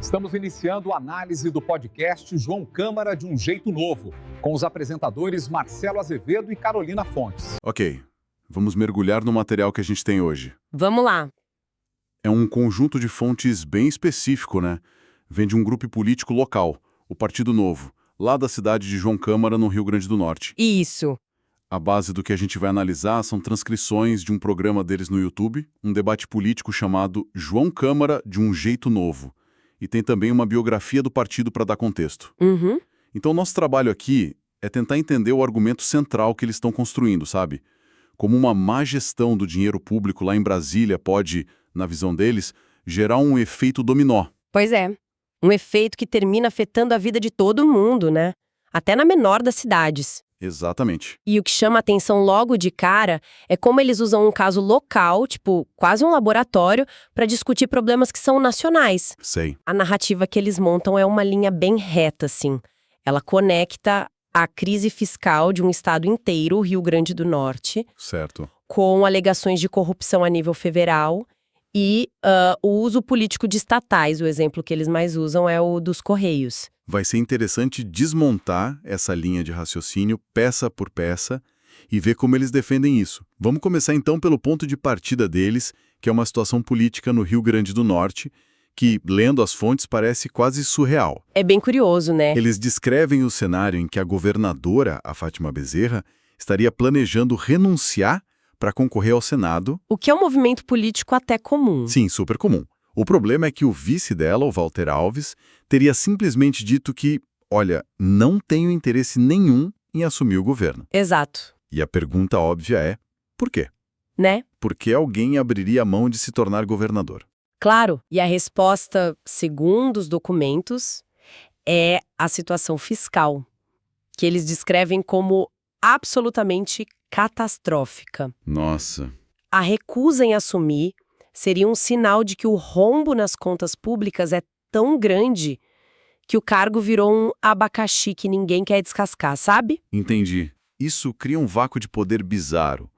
Estamos iniciando a análise do podcast João Câmara de um Jeito Novo, com os apresentadores Marcelo Azevedo e Carolina Fontes. Ok, vamos mergulhar no material que a gente tem hoje. Vamos lá. É um conjunto de fontes bem específico, né? Vem de um grupo político local, o Partido Novo, lá da cidade de João Câmara, no Rio Grande do Norte. Isso. A base do que a gente vai analisar são transcrições de um programa deles no YouTube, um debate político chamado João Câmara de um Jeito Novo. E tem também uma biografia do partido para dar contexto. Uhum. Então, nosso trabalho aqui é tentar entender o argumento central que eles estão construindo, sabe? Como uma má gestão do dinheiro público lá em Brasília pode, na visão deles, gerar um efeito dominó. Pois é. Um efeito que termina afetando a vida de todo mundo, né? Até na menor das cidades. Exatamente. E o que chama atenção logo de cara é como eles usam um caso local, tipo, quase um laboratório, para discutir problemas que são nacionais. Sei. A narrativa que eles montam é uma linha bem reta, assim. Ela conecta a crise fiscal de um estado inteiro, o Rio Grande do Norte, Certo. com alegações de corrupção a nível federal e o uso político de estatais. O exemplo que eles mais usam é o dos Correios. Vai ser interessante desmontar essa linha de raciocínio peça por peça e ver como eles defendem isso. Vamos começar então pelo ponto de partida deles, que é uma situação política no Rio Grande do Norte, que, lendo as fontes, parece quase surreal. É bem curioso, né? Eles descrevem o cenário em que a governadora, a Fátima Bezerra, estaria planejando renunciar para concorrer ao Senado. O que é um movimento político até comum. Sim, super comum. O problema é que o vice dela, o Walter Alves, teria simplesmente dito que, olha, não tenho interesse nenhum em assumir o governo. Exato. E a pergunta óbvia é, por quê? Né? Por que alguém abriria a mão de se tornar governador? Claro. E a resposta, segundo os documentos, é a situação fiscal, que eles descrevem como absolutamente catastrófica. Nossa. A recusa em assumir seria um sinal de que o rombo nas contas públicas é tão grande que o cargo virou um abacaxi que ninguém quer descascar, sabe? Entendi. Isso cria um vácuo de poder bizarro.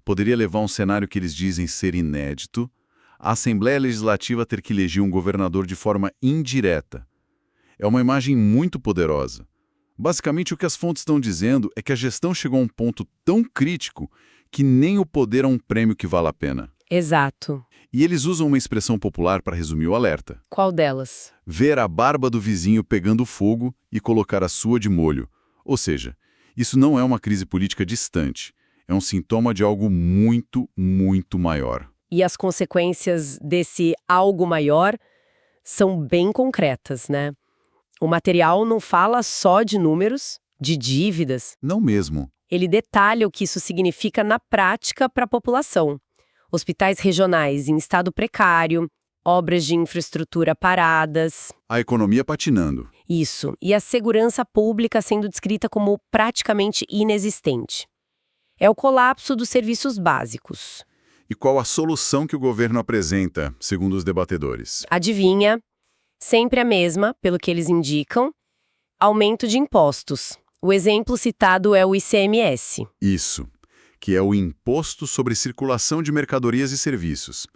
Poderia levar a um cenário que eles dizem ser inédito, a Assembleia Legislativa ter que eleger um governador de forma indireta. É uma imagem muito poderosa. Basicamente, o que as fontes estão dizendo é que a gestão chegou a um ponto tão crítico que nem o poder é um prêmio que vale a pena. Exato. E eles usam uma expressão popular para resumir o alerta. Qual delas? Ver a barba do vizinho pegando fogo e colocar a sua de molho. Ou seja, isso não é uma crise política distante. É um sintoma de algo muito, muito maior. E as consequências desse algo maior são bem concretas, né? O material não fala só de números, de dívidas. Não mesmo. Ele detalha o que isso significa na prática para a população. Hospitais regionais em estado precário, obras de infraestrutura paradas. A economia patinando. Isso. E a segurança pública sendo descrita como praticamente inexistente. É o colapso dos serviços básicos. E qual a solução que o governo apresenta, segundo os debatedores? Adivinha? Sempre a mesma, pelo que eles indicam: aumento de impostos. O exemplo citado é o ICMS. Isso, que é o Imposto sobre Circulação de Mercadorias e Serviços.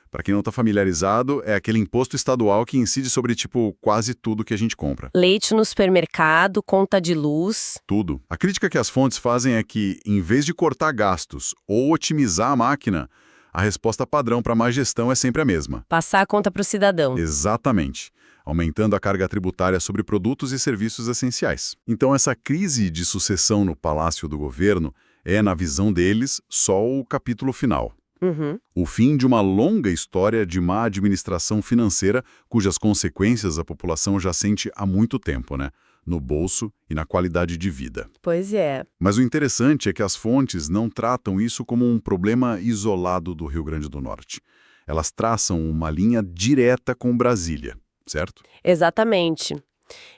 Para quem não está familiarizado, é aquele imposto estadual que incide sobre, quase tudo que a gente compra. Leite no supermercado, conta de luz. Tudo. A crítica que as fontes fazem é que, em vez de cortar gastos ou otimizar a máquina, a resposta padrão para má gestão é sempre a mesma. Passar a conta para o cidadão. Exatamente. Aumentando a carga tributária sobre produtos e serviços essenciais. Então, essa crise de sucessão no palácio do governo é, na visão deles, só o capítulo final. Uhum. O fim de uma longa história de má administração financeira, cujas consequências a população já sente há muito tempo, né? No bolso e na qualidade de vida. Pois é. Mas o interessante é que as fontes não tratam isso como um problema isolado do Rio Grande do Norte. Elas traçam uma linha direta com Brasília, certo? Exatamente.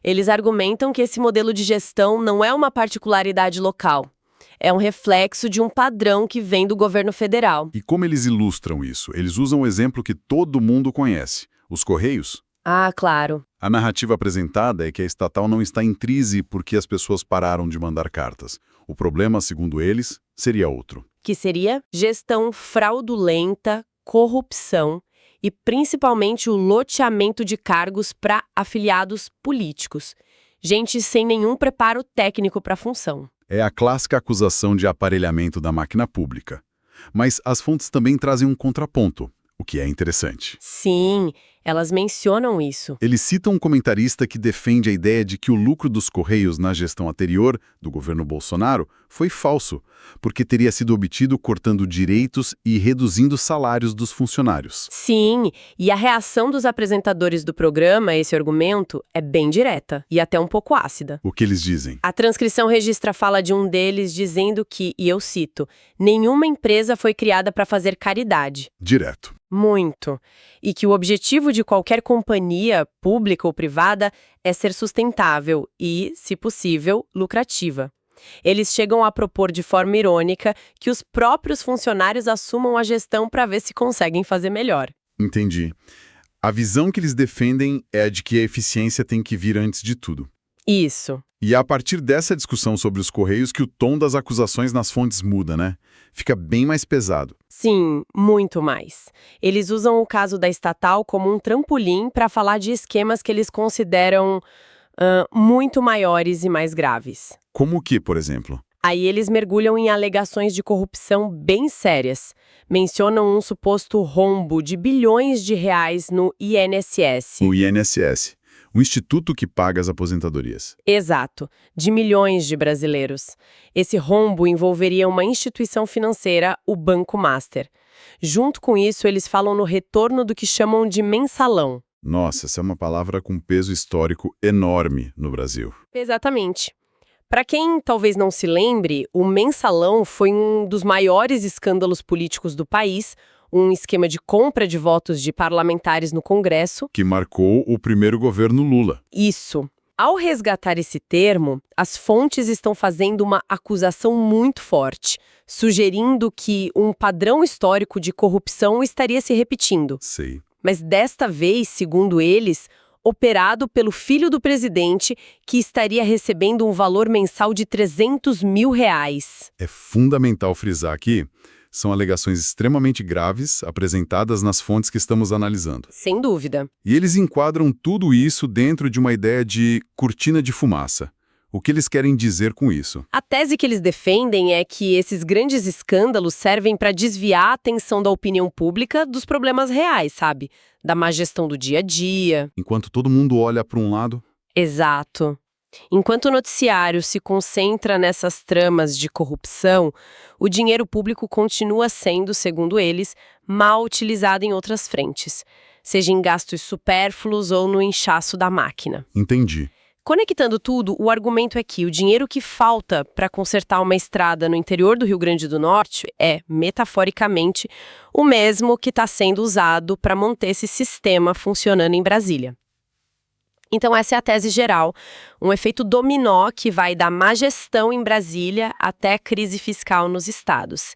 Eles argumentam que esse modelo de gestão não é uma particularidade local. É um reflexo de um padrão que vem do governo federal. E como eles ilustram isso? Eles usam um exemplo que todo mundo conhece: os Correios. Ah, claro. A narrativa apresentada é que a estatal não está em crise porque as pessoas pararam de mandar cartas. O problema, segundo eles, seria outro. Que seria gestão fraudulenta, corrupção e principalmente o loteamento de cargos para afiliados políticos. Gente sem nenhum preparo técnico para a função. É a clássica acusação de aparelhamento da máquina pública. Mas as fontes também trazem um contraponto, o que é interessante. Sim, elas mencionam isso. Eles citam um comentarista que defende a ideia de que o lucro dos Correios na gestão anterior, do governo Bolsonaro, foi falso, porque teria sido obtido cortando direitos e reduzindo salários dos funcionários. Sim, e a reação dos apresentadores do programa a esse argumento é bem direta e até um pouco ácida. O que eles dizem? A transcrição registra a fala de um deles dizendo que, e eu cito, nenhuma empresa foi criada para fazer caridade. Direto. Muito. E que o objetivo de qualquer companhia, pública ou privada, é ser sustentável e, se possível, lucrativa. Eles chegam a propor de forma irônica que os próprios funcionários assumam a gestão para ver se conseguem fazer melhor. Entendi. A visão que eles defendem é a de que a eficiência tem que vir antes de tudo. Isso. E é a partir dessa discussão sobre os Correios que o tom das acusações nas fontes muda, né? Fica bem mais pesado. Sim, muito mais. Eles usam o caso da estatal como um trampolim para falar de esquemas que eles consideram muito maiores e mais graves. Como o que, por exemplo? Aí eles mergulham em alegações de corrupção bem sérias. Mencionam um suposto rombo de bilhões de reais no INSS. O INSS, o instituto que paga as aposentadorias. Exato, de milhões de brasileiros. Esse rombo envolveria uma instituição financeira, o Banco Master. Junto com isso, eles falam no retorno do que chamam de mensalão. Nossa, essa é uma palavra com peso histórico enorme no Brasil. Exatamente. Para quem talvez não se lembre, o mensalão foi um dos maiores escândalos políticos do país, um esquema de compra de votos de parlamentares no Congresso. Que marcou o primeiro governo Lula. Isso. Ao resgatar esse termo, as fontes estão fazendo uma acusação muito forte, sugerindo que um padrão histórico de corrupção estaria se repetindo. Sei. Mas desta vez, segundo eles, operado pelo filho do presidente, que estaria recebendo um valor mensal de R$300 mil. É fundamental frisar aqui, são alegações extremamente graves apresentadas nas fontes que estamos analisando. Sem dúvida. E eles enquadram tudo isso dentro de uma ideia de cortina de fumaça. O que eles querem dizer com isso? A tese que eles defendem é que esses grandes escândalos servem para desviar a atenção da opinião pública dos problemas reais, sabe? Da má gestão do dia a dia. Enquanto todo mundo olha para um lado... Exato. Enquanto o noticiário se concentra nessas tramas de corrupção, o dinheiro público continua sendo, segundo eles, mal utilizado em outras frentes, seja em gastos supérfluos ou no inchaço da máquina. Entendi. Conectando tudo, o argumento é que o dinheiro que falta para consertar uma estrada no interior do Rio Grande do Norte é, metaforicamente, o mesmo que está sendo usado para manter esse sistema funcionando em Brasília. Então essa é a tese geral, um efeito dominó que vai da má gestão em Brasília até a crise fiscal nos estados.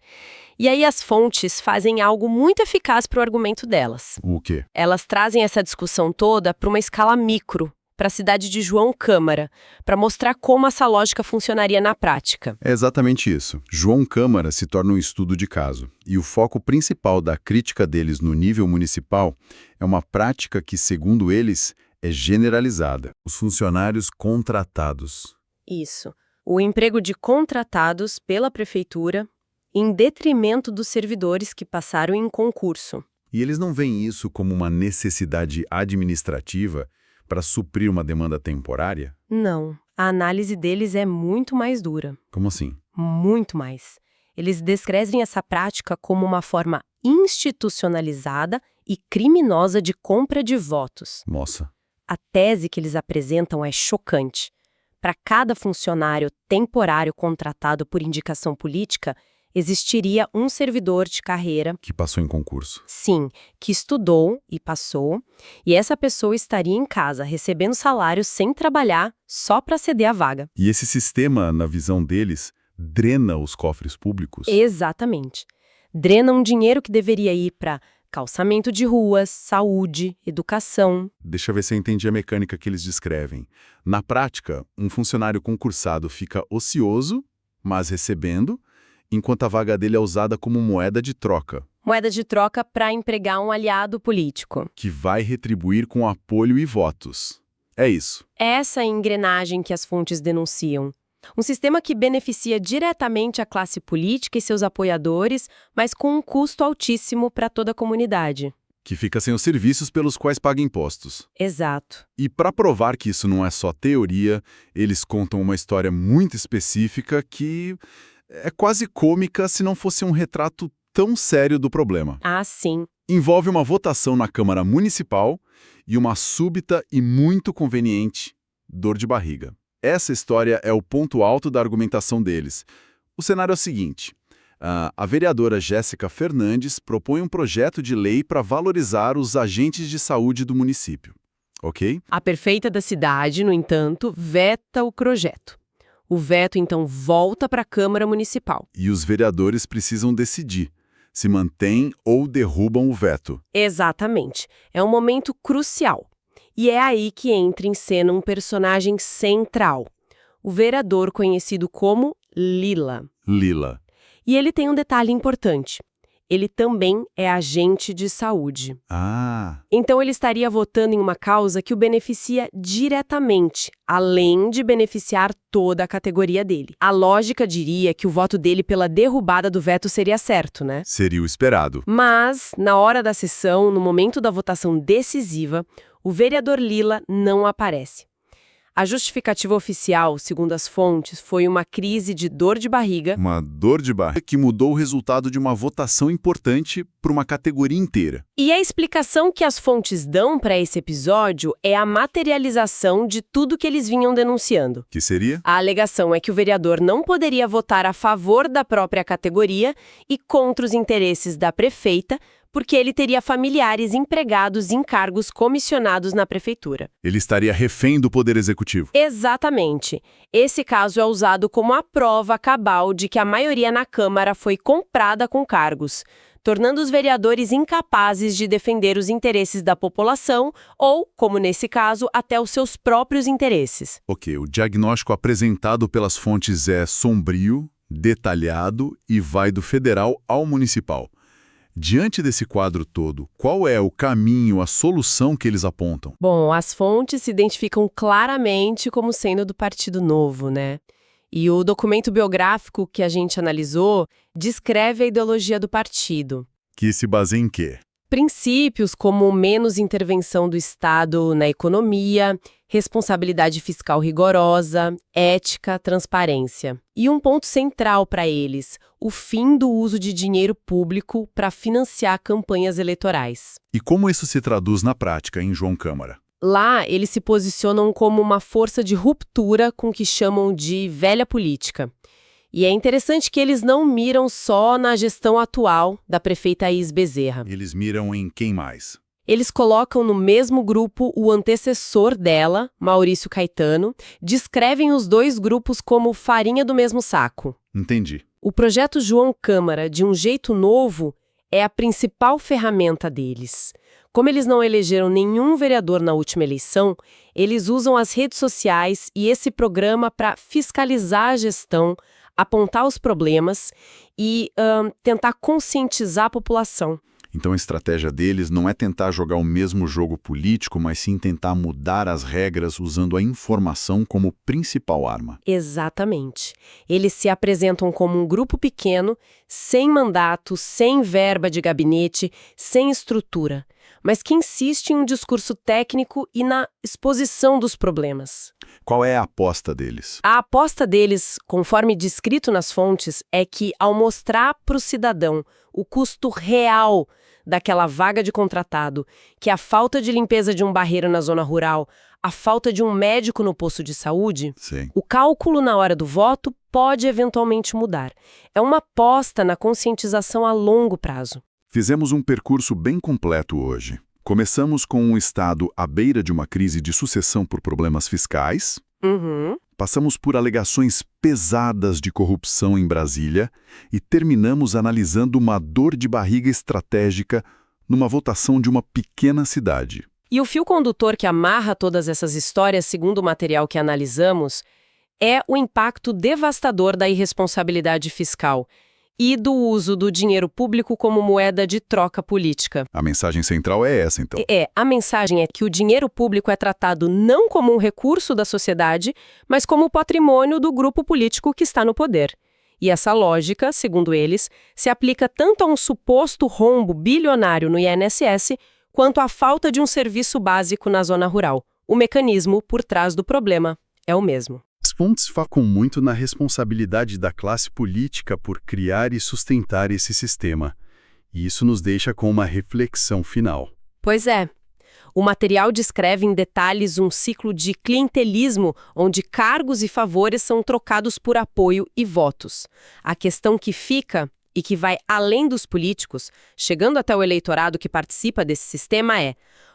E aí as fontes fazem algo muito eficaz para o argumento delas. O quê? Elas trazem essa discussão toda para uma escala micro, para a cidade de João Câmara, para mostrar como essa lógica funcionaria na prática. É exatamente isso. João Câmara se torna um estudo de caso. E o foco principal da crítica deles no nível municipal é uma prática que, segundo eles, é generalizada. Os funcionários contratados. Isso. O emprego de contratados pela prefeitura em detrimento dos servidores que passaram em concurso. E eles não veem isso como uma necessidade administrativa para suprir uma demanda temporária? Não. A análise deles é muito mais dura. Como assim? Muito mais. Eles descrevem essa prática como uma forma institucionalizada e criminosa de compra de votos. Nossa. A tese que eles apresentam é chocante. Para cada funcionário temporário contratado por indicação política, existiria um servidor de carreira, Que passou em concurso. sim, que estudou e passou, e essa pessoa estaria em casa recebendo salário sem trabalhar só para ceder a vaga. E esse sistema, na visão deles, drena os cofres públicos? Exatamente. Drena um dinheiro que deveria ir para calçamento de ruas, saúde, educação. Deixa eu ver se eu entendi a mecânica que eles descrevem. Na prática, um funcionário concursado fica ocioso, mas recebendo, enquanto a vaga dele é usada como moeda de troca, Moeda de troca para empregar um aliado político. Que vai retribuir com apoio e votos. É isso. Essa é a engrenagem que as fontes denunciam. Um sistema que beneficia diretamente a classe política e seus apoiadores, mas com um custo altíssimo para toda a comunidade. Que fica sem os serviços pelos quais paga impostos. Exato. E para provar que isso não é só teoria, eles contam uma história muito específica que é quase cômica se não fosse um retrato tão sério do problema. Ah, sim. Envolve uma votação na Câmara Municipal e uma súbita e muito conveniente dor de barriga. Essa história é o ponto alto da argumentação deles. O cenário é o seguinte: a vereadora Jéssica Fernandes propõe um projeto de lei para valorizar os agentes de saúde do município. Ok? A prefeita da cidade, no entanto, veta o projeto. O veto, então, volta para a Câmara Municipal. E os vereadores precisam decidir se mantêm ou derrubam o veto. Exatamente. É um momento crucial. E é aí que entra em cena um personagem central, o vereador conhecido como Lila. Lila. E ele tem um detalhe importante. Ele também é agente de saúde. Ah, Então ele estaria votando em uma causa que o beneficia diretamente, além de beneficiar toda a categoria dele. A lógica diria que o voto dele pela derrubada do veto seria certo, né? seria o esperado. Mas, na hora da sessão, no momento da votação decisiva, o vereador Lila não aparece. A justificativa oficial, segundo as fontes, foi uma crise de dor de barriga. Uma dor de barriga que mudou o resultado de uma votação importante para uma categoria inteira. E a explicação que as fontes dão para esse episódio é a materialização de tudo que eles vinham denunciando. Que seria? A alegação é que o vereador não poderia votar a favor da própria categoria e contra os interesses da prefeita, porque ele teria familiares empregados em cargos comissionados na prefeitura. Ele estaria refém do Poder Executivo. Exatamente. Esse caso é usado como a prova cabal de que a maioria na Câmara foi comprada com cargos, tornando os vereadores incapazes de defender os interesses da população ou, como nesse caso, até os seus próprios interesses. Ok, o diagnóstico apresentado pelas fontes é sombrio, detalhado e vai do federal ao municipal. Diante desse quadro todo, qual é o caminho, a solução que eles apontam? Bom, as fontes se identificam claramente como sendo do Partido Novo, né? E o documento biográfico que a gente analisou descreve a ideologia do partido. Que se baseia em quê? Princípios como menos intervenção do Estado na economia, responsabilidade fiscal rigorosa, ética, transparência. E um ponto central para eles, o fim do uso de dinheiro público para financiar campanhas eleitorais. E como isso se traduz na prática em João Câmara? Lá, eles se posicionam como uma força de ruptura com o que chamam de velha política. E é interessante que eles não miram só na gestão atual da prefeita Aís Bezerra. Eles miram em quem mais? Eles colocam no mesmo grupo o antecessor dela, Maurício Caetano, descrevem os dois grupos como farinha do mesmo saco. Entendi. O projeto João Câmara, de um jeito novo, é a principal ferramenta deles. Como eles não elegeram nenhum vereador na última eleição, eles usam as redes sociais e esse programa para fiscalizar a gestão, apontar os problemas e tentar conscientizar a população. Então a estratégia deles não é tentar jogar o mesmo jogo político, mas sim tentar mudar as regras usando a informação como principal arma. Exatamente. Eles se apresentam como um grupo pequeno, sem mandato, sem verba de gabinete, sem estrutura, mas que insiste em um discurso técnico e na exposição dos problemas. Qual é a aposta deles? A aposta deles, conforme descrito nas fontes, é que ao mostrar para o cidadão o custo real daquela vaga de contratado, que é a falta de limpeza de um barreiro na zona rural, a falta de um médico no posto de saúde, Sim. o cálculo na hora do voto pode eventualmente mudar. É uma aposta na conscientização a longo prazo. Fizemos um percurso bem completo hoje. Começamos com um Estado à beira de uma crise de sucessão por problemas fiscais. Passamos por alegações pesadas de corrupção em Brasília e terminamos analisando uma dor de barriga estratégica numa votação de uma pequena cidade. E o fio condutor que amarra todas essas histórias, segundo o material que analisamos, é o impacto devastador da irresponsabilidade fiscal. e do uso do dinheiro público como moeda de troca política. A mensagem central é essa, então. A mensagem é que o dinheiro público é tratado não como um recurso da sociedade, mas como patrimônio do grupo político que está no poder. E essa lógica, segundo eles, se aplica tanto a um suposto rombo bilionário no INSS, quanto à falta de um serviço básico na zona rural. O mecanismo por trás do problema é o mesmo. As fontes focam muito na responsabilidade da classe política por criar e sustentar esse sistema. E isso nos deixa com uma reflexão final. Pois é. O material descreve em detalhes um ciclo de clientelismo onde cargos e favores são trocados por apoio e votos. A questão que fica, e que vai além dos políticos, chegando até o eleitorado que participa desse sistema é: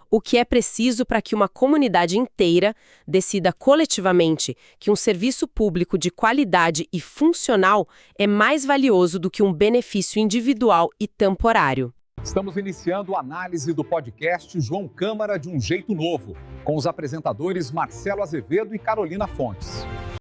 o que é preciso para que uma comunidade inteira decida coletivamente que um serviço público de qualidade e funcional é mais valioso do que um benefício individual e temporário. Estamos iniciando a análise do podcast João Câmara de um Jeito Novo, com os apresentadores Marcelo Azevedo e Carolina Fontes.